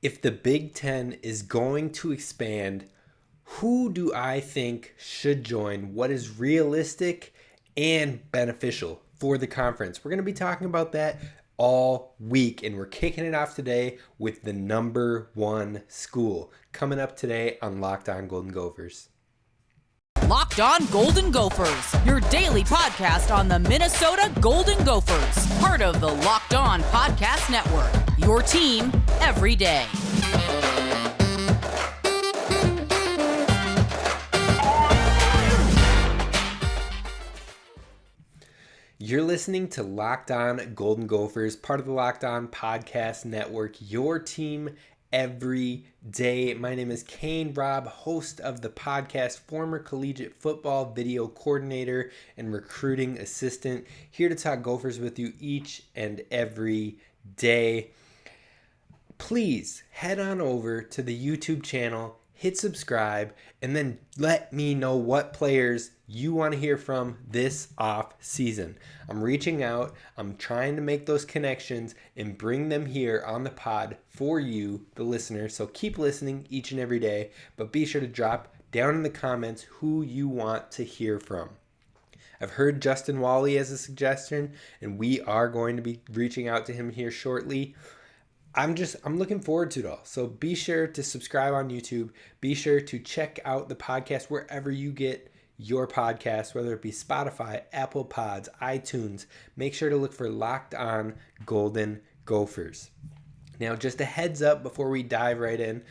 if the Big Ten is going to expand, who do I think should join? What is realistic and beneficial for the conference? We're going to be talking about that all week, and we're kicking it off today with the number one school. Coming up today on Locked On Golden Gophers. Locked On Golden Gophers, your daily podcast on the Minnesota Golden Gophers, part of the Locked On Podcast Network, your team every day. You're listening to Locked On Golden Gophers, part of the Locked On Podcast Network, your team every day. My name is Kane Rob, host of the podcast, former collegiate football video coordinator and recruiting assistant, here to talk Gophers with you each and every day. Please head on over to the YouTube channel, hit subscribe, and then let me know what players you want to hear from this off season. I'm reaching out. I'm trying to make those connections and bring them here on the pod for you, the listener. So keep listening each and every day, but be sure to drop down in the comments who you want to hear from. I've heard Justin Wally as a suggestion, and we are going to be reaching out to him here shortly. I'm looking forward to it all. So be sure to subscribe on YouTube. Be sure to check out the podcast wherever you get your podcast, whether it be Spotify, Apple Pods, iTunes. Make sure to look for Locked On Golden Gophers. Now, just a heads up before we dive right in,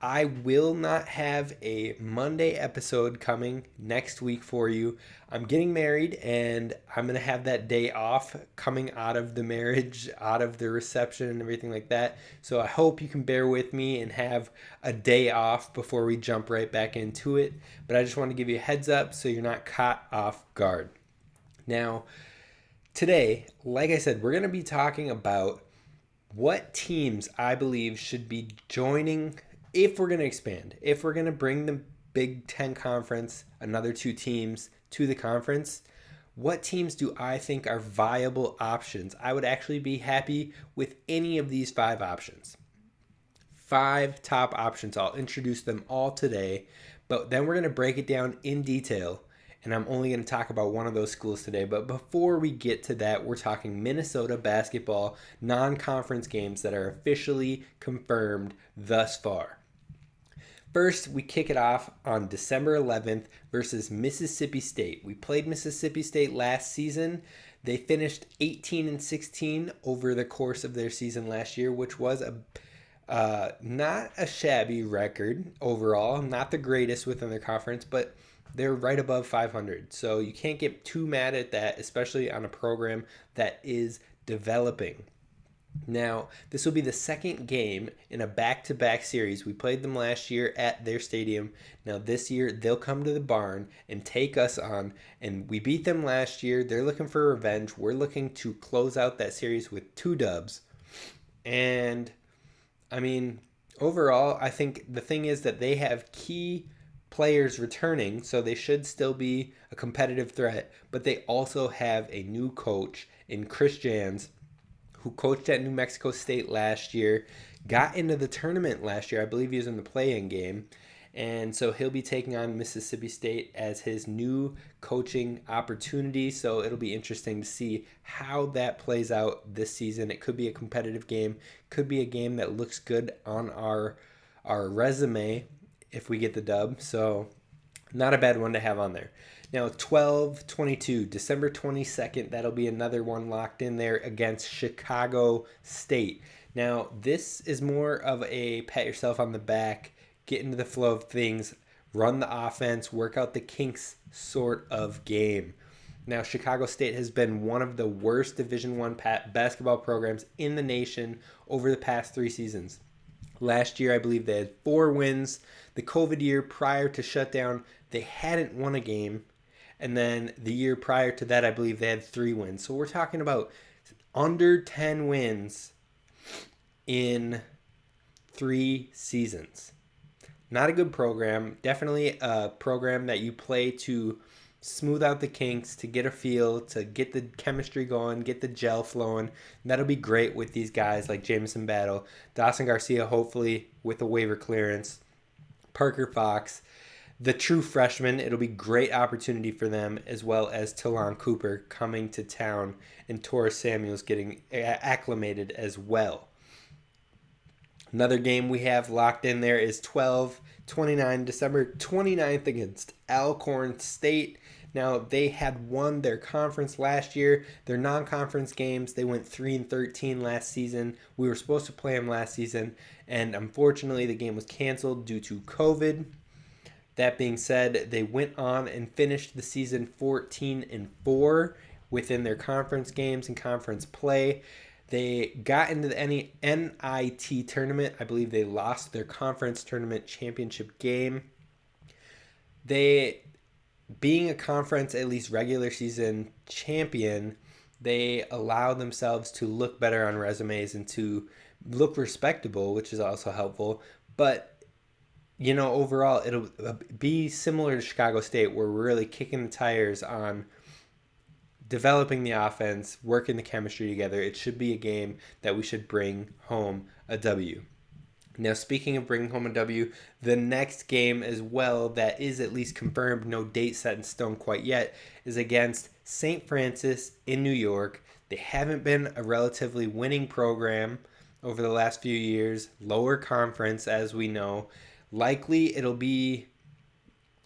I will not have a Monday episode coming next week for you. I'm getting married, and I'm going to have that day off coming out of the marriage, out of the reception and everything like that. So I hope you can bear with me and have a day off before we jump right back into it. But I just want to give you a heads up so you're not caught off guard. Now, today, like I said, we're going to be talking about what teams I believe should be joining if we're going to expand, if we're going to bring the Big Ten Conference, another two teams to the conference. What teams do I think are viable options? I would actually be happy with any of these 5 options. 5 top options. I'll introduce them all today, but then we're going to break it down in detail, and I'm only going to talk about one of those schools today. But before we get to that, we're talking Minnesota basketball non-conference games that are officially confirmed thus far. First, we kick it off on December 11th versus Mississippi State. We played Mississippi State last season. They finished 18-16 over the course of their season last year, which was not a shabby record overall, not the greatest within their conference, but they're right above 500. So you can't get too mad at that, especially on a program that is developing. Now, this will be the second game in a back-to-back series. We played them last year at their stadium. Now, this year, they'll come to the barn and take us on, and we beat them last year. They're looking for revenge. We're looking to close out that series with 2 dubs. And, I mean, overall, I think the thing is that they have key players returning, so they should still be a competitive threat, but they also have a new coach in Chris Jans, who coached at New Mexico State last year, got into the tournament last year. I believe he was in the play-in game. And so he'll be taking on Mississippi State as his new coaching opportunity. So it'll be interesting to see how that plays out this season. It could be a competitive game. Could be a game that looks good on our resume if we get the dub. So not a bad one to have on there. Now, 12-22, December 22nd, that'll be another one locked in there against Chicago State. Now, this is more of a pat yourself on the back, get into the flow of things, run the offense, work out the kinks sort of game. Now, Chicago State has been one of the worst Division I basketball programs in the nation over the past 3 seasons. Last year, I believe they had 4 wins. The COVID year prior to shutdown, they hadn't won a game. And then the year prior to that, I believe they had 3 wins. So we're talking about under 10 wins in 3 seasons. Not a good program. Definitely a program that you play to smooth out the kinks, to get a feel, to get the chemistry going, get the gel flowing. And that'll be great with these guys like Jamison Battle, Dawson Garcia, hopefully with a waiver clearance, Parker Fox, the true freshmen. It'll be great opportunity for them, as well as Talon Cooper coming to town and Torres Samuels getting acclimated as well. Another game we have locked in there is 12-29, December 29th against Alcorn State. Now, they had won their conference last year. Their non-conference games, they went 3-13 last season. We were supposed to play them last season, and unfortunately, the game was canceled due to COVID. That being said, they went on and finished the season 14-4 within their conference games and conference play. They got into the NIT tournament. I believe they lost their conference tournament championship game. They, being a conference, at least regular season champion, they allow themselves to look better on resumes and to look respectable, which is also helpful. But, you know, overall, it'll be similar to Chicago State, where we're really kicking the tires on developing the offense, working the chemistry together. It should be a game that we should bring home a W. Now, speaking of bringing home a W, the next game as well that is at least confirmed, no date set in stone quite yet, is against St. Francis in New York. They haven't been a relatively winning program over the last few years, lower conference as we know. Likely it'll be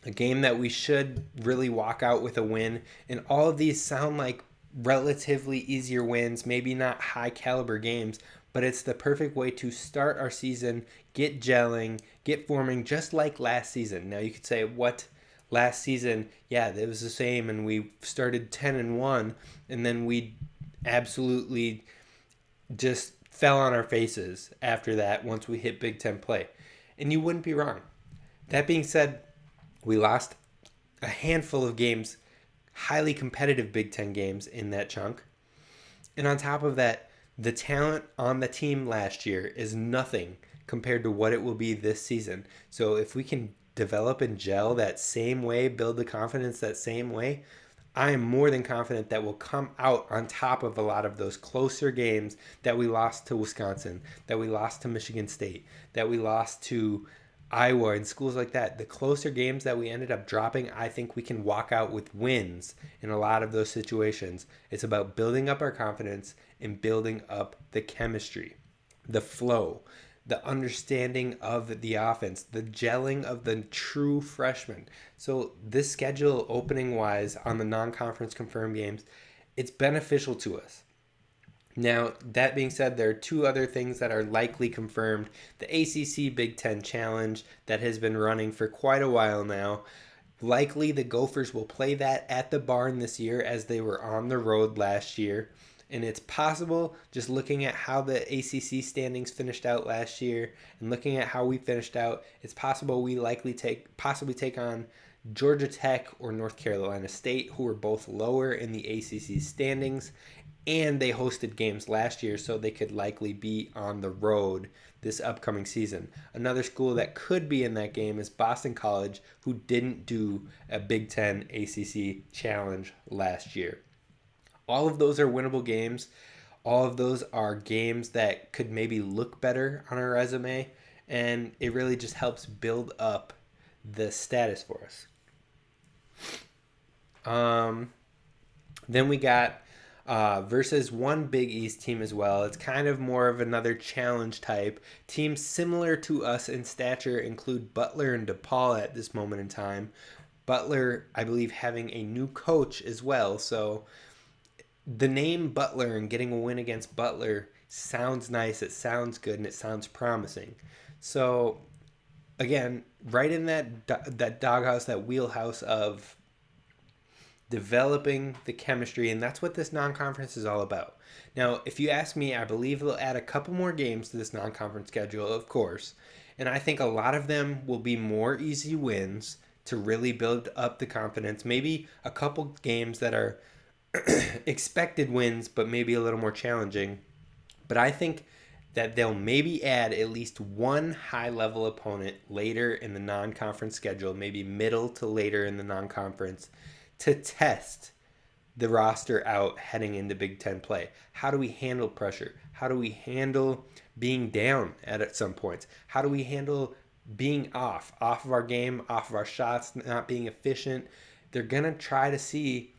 a game that we should really walk out with a win. And all of these sound like relatively easier wins, maybe not high caliber games, but it's the perfect way to start our season, get gelling, get forming, just like last season. Now you could say, what, last season? Yeah, it was the same, and we started 10-1, and then we absolutely just fell on our faces after that once we hit Big Ten play. And you wouldn't be wrong. That being said, we lost a handful of games, highly competitive Big Ten games in that chunk. And on top of that, the talent on the team last year is nothing compared to what it will be this season. So if we can develop and gel that same way, build the confidence that same way, I am more than confident that we'll come out on top of a lot of those closer games that we lost to Wisconsin, that we lost to Michigan State, that we lost to Iowa and schools like that. The closer games that we ended up dropping, I think we can walk out with wins in a lot of those situations. It's about building up our confidence and building up the chemistry, the flow, the understanding of the offense, the gelling of the true freshmen. So this schedule opening wise on the non-conference confirmed games, it's beneficial to us. Now, that being said, there are two other things that are likely confirmed. The ACC Big Ten Challenge that has been running for quite a while now. Likely the Gophers will play that at the barn this year as they were on the road last year. And it's possible, just looking at how the ACC standings finished out last year and looking at how we finished out, it's possible we possibly take on Georgia Tech or North Carolina State, who are both lower in the ACC standings. And they hosted games last year, so they could likely be on the road this upcoming season. Another school that could be in that game is Boston College, who didn't do a Big Ten ACC challenge last year. All of those are winnable games. All of those are games that could maybe look better on our resume, and it really just helps build up the status for us. Then we got versus one Big East team as well. It's kind of more of another challenge type. Teams similar to us in stature include Butler and DePaul at this moment in time. Butler, I believe, having a new coach as well. So the name Butler and getting a win against Butler sounds nice. It sounds good, and it sounds promising. So again, right in that doghouse, that wheelhouse of developing the chemistry, and that's what this non-conference is all about. Now, if you ask me, I believe they'll add a couple more games to this non-conference schedule, of course, and I think a lot of them will be more easy wins to really build up the confidence. Maybe a couple games that are expected wins, but maybe a little more challenging. But I think that they'll maybe add at least one high-level opponent later in the non-conference schedule, maybe middle to later in the non-conference, to test the roster out heading into Big Ten play. How do we handle pressure? How do we handle being down at some points? How do we handle being off of our game, off of our shots, not being efficient? They're going to try to see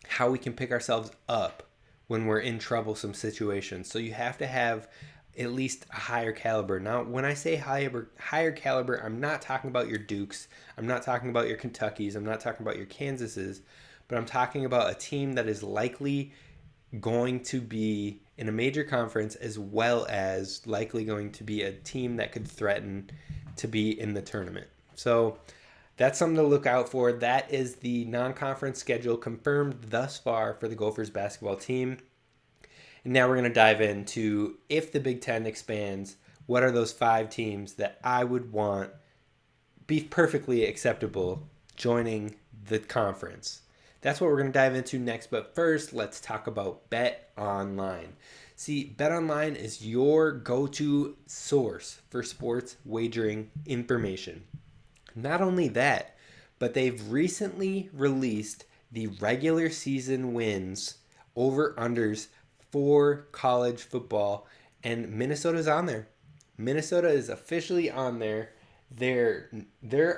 how we can pick ourselves up when we're in troublesome situations. So you have to have at least a higher caliber. Now, when I say higher caliber, I'm not talking about your Dukes. I'm not talking about your Kentuckys. I'm not talking about your Kansases. But I'm talking about a team that is likely going to be in a major conference, as well as likely going to be a team that could threaten to be in the tournament. So that's something to look out for. That is the non-conference schedule confirmed thus far for the Gophers basketball team. And now we're going to dive into, if the Big Ten expands, what are those 5 teams that I would want be perfectly acceptable joining the conference. That's what we're going to dive into next. But first, let's talk about Bet Online. See, Bet Online is your go-to source for sports wagering information. Not only that, but they've recently released the regular season wins, over-unders for college football, and Minnesota's on there. Minnesota is officially on there. Their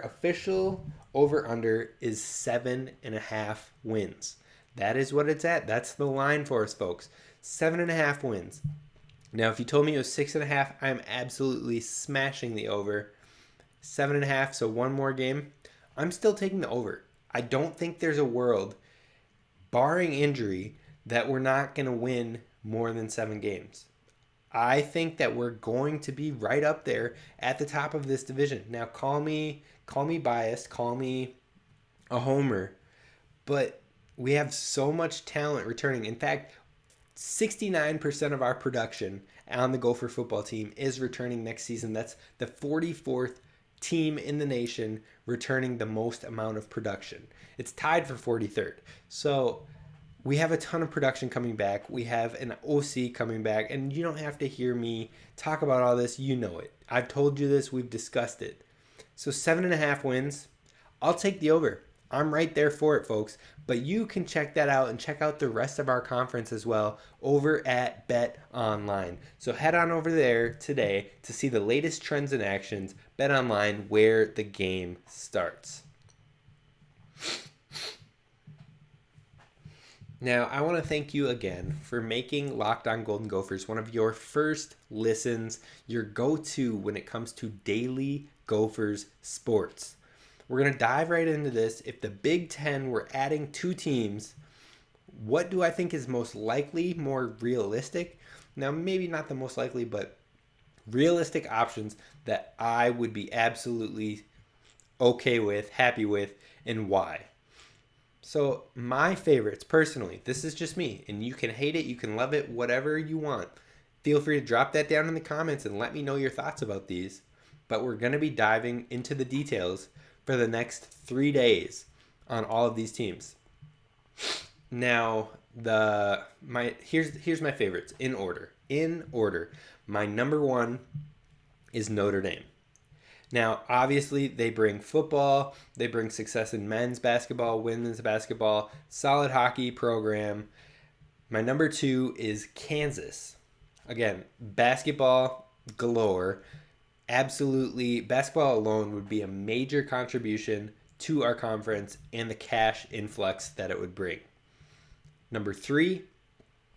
official over-under is 7.5 wins. That is what it's at. That's the line for us, folks. 7.5 wins. Now, if you told me it was 6.5, I'm absolutely smashing the over. 7.5, so one more game. I'm still taking the over. I don't think there's a world, barring injury, that we're not going to win more than 7 games. I think that we're going to be right up there at the top of this division. Now, call me biased, call me a homer, but we have so much talent returning. In fact, 69% of our production on the Gopher football team is returning next season. That's the 44th team in the nation returning the most amount of production. It's tied for 43rd. So we have a ton of production coming back. We have an OC coming back, and you don't have to hear me talk about all this. You know it. I've told you this. We've discussed it. So 7.5 wins. I'll take the over. I'm right there for it, folks. But you can check that out and check out the rest of our conference as well over at Bet Online. So head on over there today to see the latest trends and actions. Bet Online, where the game starts. Now, I want to thank you again for making Locked On Golden Gophers one of your first listens, your go-to when it comes to daily Gophers sports. We're going to dive right into this. If the Big Ten were adding 2 teams, what do I think is most likely, more realistic? Now, maybe not the most likely, but realistic options that I would be absolutely okay with, happy with, and why. So my favorites, personally, this is just me, and you can hate it, you can love it, whatever you want. Feel free to drop that down in the comments and let me know your thoughts about these. But we're going to be diving into the details for the next 3 days on all of these teams. Now, here's my favorites in order. My number 1 is Notre Dame. Now, obviously, they bring football, they bring success in men's basketball, women's basketball, solid hockey program. My number 2 is Kansas. Again, basketball galore. Absolutely, basketball alone would be a major contribution to our conference and the cash influx that it would bring. Number 3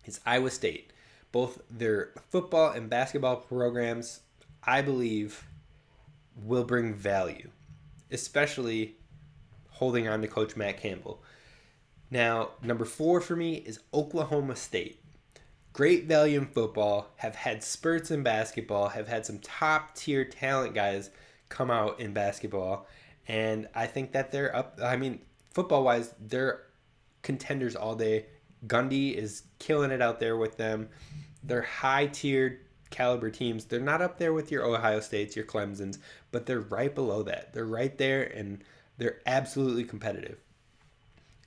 is Iowa State. Both their football and basketball programs, I believe, will bring value, especially holding on to Coach Matt Campbell. Now, number 4 for me is Oklahoma State. Great value in football, have had spurts in basketball, have had some top-tier talent guys come out in basketball, and I think that they're up. I mean, football-wise, they're contenders all day. Gundy is killing it out there with them. They're high-tiered caliber teams. They're not up there with your Ohio States, your Clemsons, but they're right below that. They're right there, and they're absolutely competitive.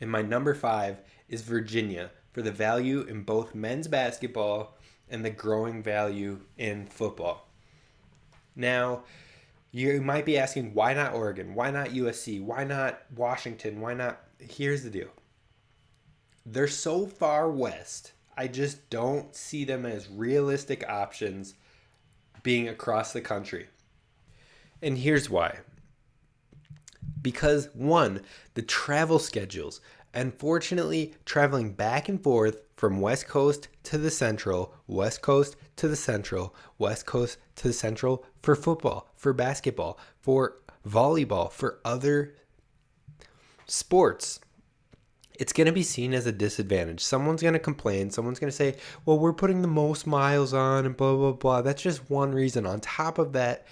And my number 5 is Virginia, for the value in both men's basketball and the growing value in football. Now, you might be asking, why not Oregon? Why not USC? Why not Washington? Why not here's the deal. They're so far west. I just don't see them as realistic options being across the country. And here's why. Because one, the travel schedules. Unfortunately, traveling back and forth from West Coast to the Central, West Coast to the Central, West Coast to the Central for football, for basketball, for volleyball, for other sports, it's going to be seen as a disadvantage. Someone's going to complain. Someone's going to say, well, we're putting the most miles on and blah, blah, blah. That's just one reason. On top of that,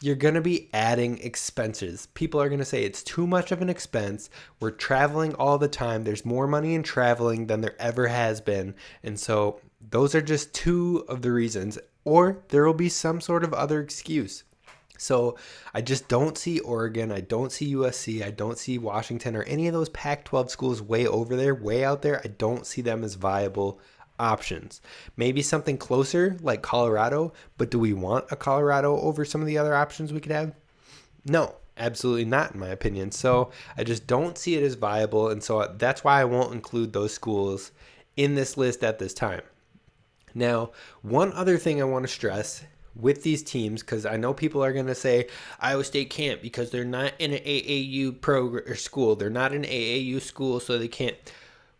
you're going to be adding expenses. People are going to say it's too much of an expense. We're traveling all the time. There's more money in traveling than there ever has been. And so those are just two of the reasons. Or there will be some sort of other excuse. So I just don't see Oregon. I don't see USC. I don't see Washington or any of those Pac-12 schools way over there, way out there. I don't see them as viable options. Maybe something closer like Colorado, but do we want a Colorado over some of the other options we could have? No, absolutely not, in my opinion. So I just don't see it as viable, and so that's why I won't include those schools in this list at this time. Now, one other thing I want to stress with these teams, because I know people are going to say Iowa State can't because they're not in an AAU program or school. They're not an AAU school, so they can't.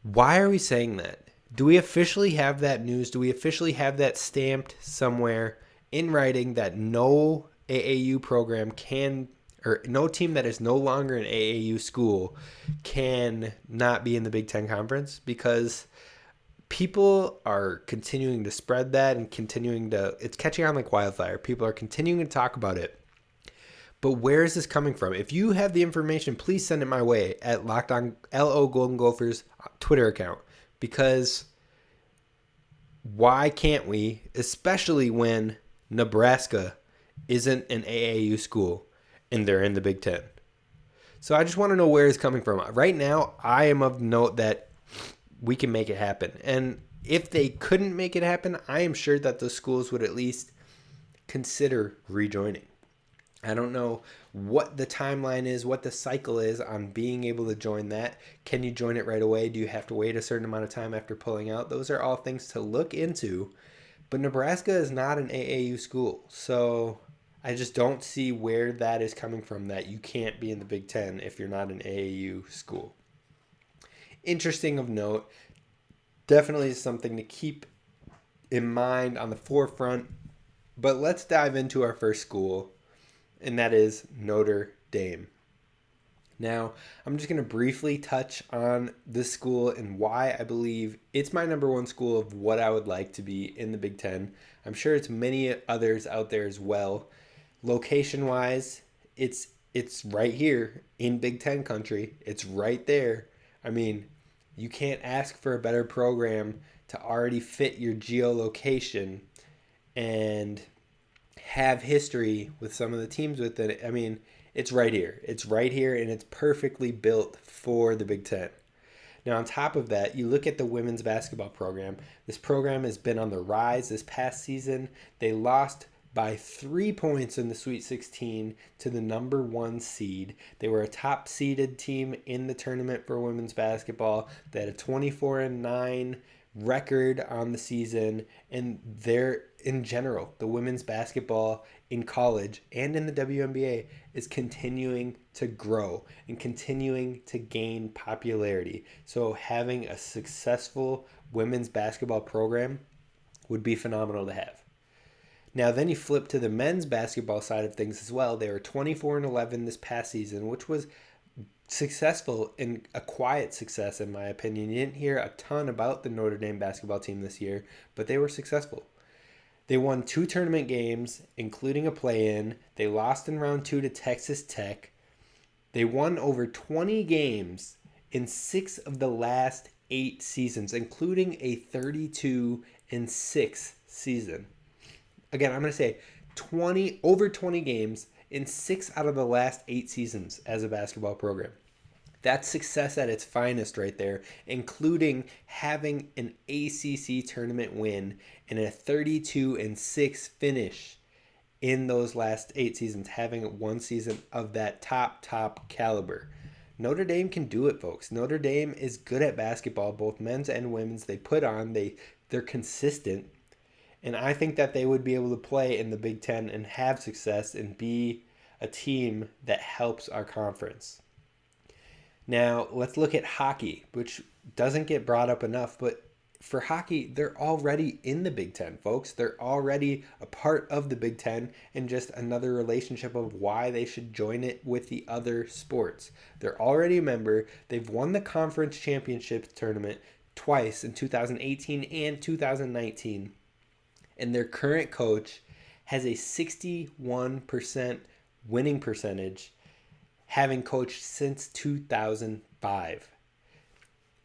Why are we saying that? Do we officially have that news? Do we officially have that stamped somewhere in writing that no AAU program can, or no team that is no longer an AAU school can not be in the Big Ten Conference? Because people are continuing to spread that and it's catching on like wildfire. People are continuing to talk about it. But where is this coming from? If you have the information, please send it my way at Locked On LO Golden Gophers Twitter account. Because why can't we, especially when Nebraska isn't an AAU school and they're in the Big Ten? So I just want to know where it's coming from. Right now, I am of note that we can make it happen. And if they couldn't make it happen, I am sure that those schools would at least consider rejoining. I don't know what the timeline is, what the cycle is on being able to join that. Can you join it right away? Do you have to wait a certain amount of time after pulling out? Those are all things to look into. But Nebraska is not an AAU school. So I just don't see where that is coming from, that you can't be in the Big Ten if you're not an AAU school. Interesting of note, definitely something to keep in mind on the forefront. But let's dive into our first school, and that is Notre Dame. Now, I'm just going to briefly touch on this school and why I believe it's my number one school of what I would like to be in the Big Ten. I'm sure it's many others out there as well. Location-wise, it's right here in Big Ten country. It's right there. I mean, you can't ask for a better program to already fit your geolocation and have history with some of the teams within it. I mean, it's right here. It's right here, and it's perfectly built for the Big Ten. Now, on top of that, you look at the women's basketball program. This program has been on the rise this past season. They lost by 3 points in the Sweet 16 to the number 1 seed. They were a top-seeded team in the tournament for women's basketball. They had a 24-9 record on the season, and in general, the women's basketball in college and in the WNBA is continuing to grow and continuing to gain popularity. So having a successful women's basketball program would be phenomenal to have. Now, then you flip to the men's basketball side of things as well. They were 24-11 this past season, which was successful and a quiet success, in my opinion. You didn't hear a ton about the Notre Dame basketball team this year, but they were successful. They won 2 tournament games, including a play-in. They lost in round 2 to Texas Tech. They won over 20 games in 6 of the last 8 seasons, including a 32-6 season. Again, I'm going to say over 20 games in 6 out of the last 8 seasons as a basketball program. That's success at its finest right there, including having an ACC tournament win and a 32-6 finish in those last 8 seasons, having one season of that top caliber. Notre Dame can do it, folks. Notre Dame is good at basketball, both men's and women's. They put on, they're consistent. And I think that they would be able to play in the Big Ten and have success and be a team that helps our conference. Now, let's look at hockey, which doesn't get brought up enough, but for hockey, they're already in the Big Ten, folks. They're already a part of the Big Ten, and just another relationship of why they should join it with the other sports. They're already a member. They've won the conference championship tournament twice in 2018 and 2019. And their current coach has a 61% winning percentage, having coached since 2005.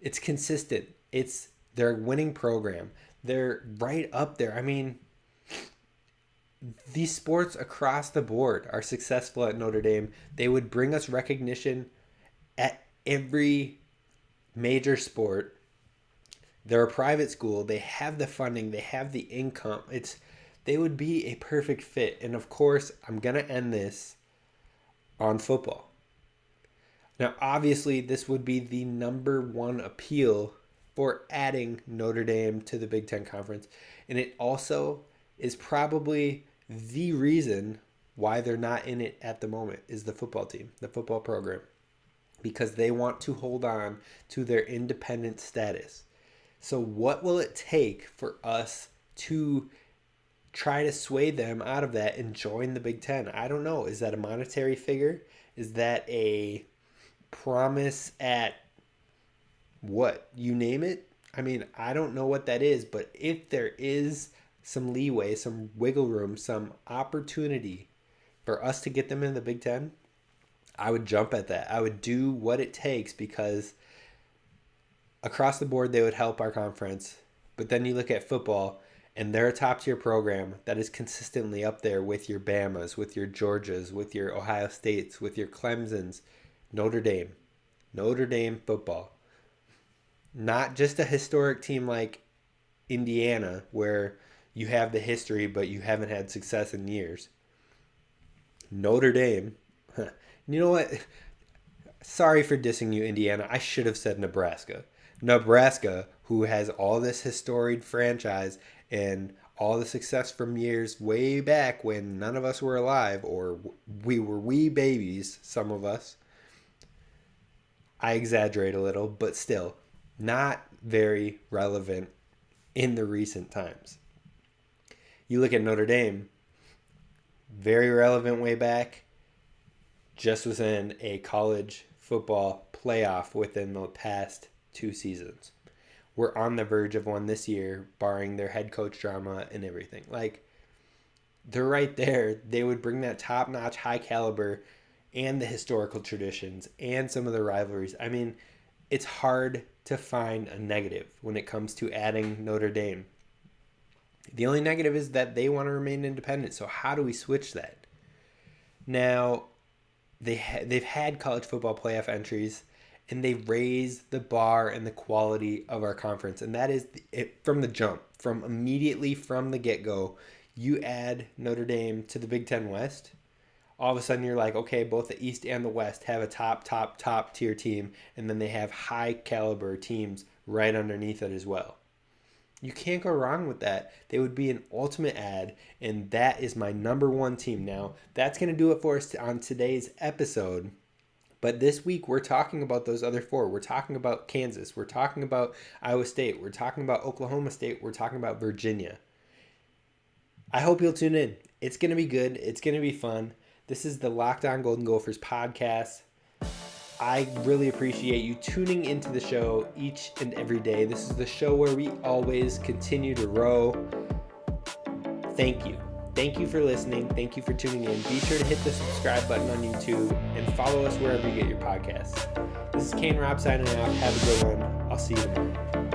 It's consistent. It's their winning program. They're right up there. I mean, these sports across the board are successful at Notre Dame. They would bring us recognition at every major sport. They're a private school. They have the funding. They have the income. They would be a perfect fit. And of course, I'm going to end this on football. Now, obviously, this would be the number one appeal for adding Notre Dame to the Big Ten Conference. And it also is probably the reason why they're not in it at the moment is the football team, the football program, because they want to hold on to their independent status. So what will it take for us to try to sway them out of that and join the Big Ten? I don't know. Is that a monetary figure? Is that a promise at what? You name it? I mean, I don't know what that is, but if there is some leeway, some wiggle room, some opportunity for us to get them in the Big Ten, I would jump at that. I would do what it takes, because across the board, they would help our conference. But then you look at football, and they're a top-tier program that is consistently up there with your Bamas, with your Georgias, with your Ohio States, with your Clemsons. Notre Dame football. Not just a historic team like Indiana, where you have the history, but you haven't had success in years. Notre Dame. You know what? Sorry for dissing you, Indiana. I should have said Nebraska. Nebraska, who has all this historic franchise and all the success from years way back when none of us were alive, or we were wee babies, some of us. I exaggerate a little, but still not very relevant in the recent times. You look at Notre Dame, very relevant way back, just was in a college football playoff within the past 2 seasons. We're on the verge of one this year, barring their head coach drama and everything. Like, they're right there. They would bring that top-notch, high caliber and the historical traditions and some of the rivalries. I mean, it's hard to find a negative when it comes to adding Notre Dame. The only negative is that they want to remain independent. So how do we switch that? Now, they've had college football playoff entries, and they raise the bar and the quality of our conference. And that is it from the jump, from immediately from the get-go. You add Notre Dame to the Big Ten West, all of a sudden you're like, okay, both the East and the West have a top tier team, and then they have high caliber teams right underneath it as well. You can't go wrong with that. They would be an ultimate add, and that is my number one team. Now, that's going to do it for us on today's episode. But this week, we're talking about those other 4. We're talking about Kansas. We're talking about Iowa State. We're talking about Oklahoma State. We're talking about Virginia. I hope you'll tune in. It's going to be good. It's going to be fun. This is the Locked On Golden Gophers podcast. I really appreciate you tuning into the show each and every day. This is the show where we always continue to row. Thank you. Thank you for listening. Thank you for tuning in. Be sure to hit the subscribe button on YouTube and follow us wherever you get your podcasts. This is Kane Rob signing out. Have a good one. I'll see you tomorrow.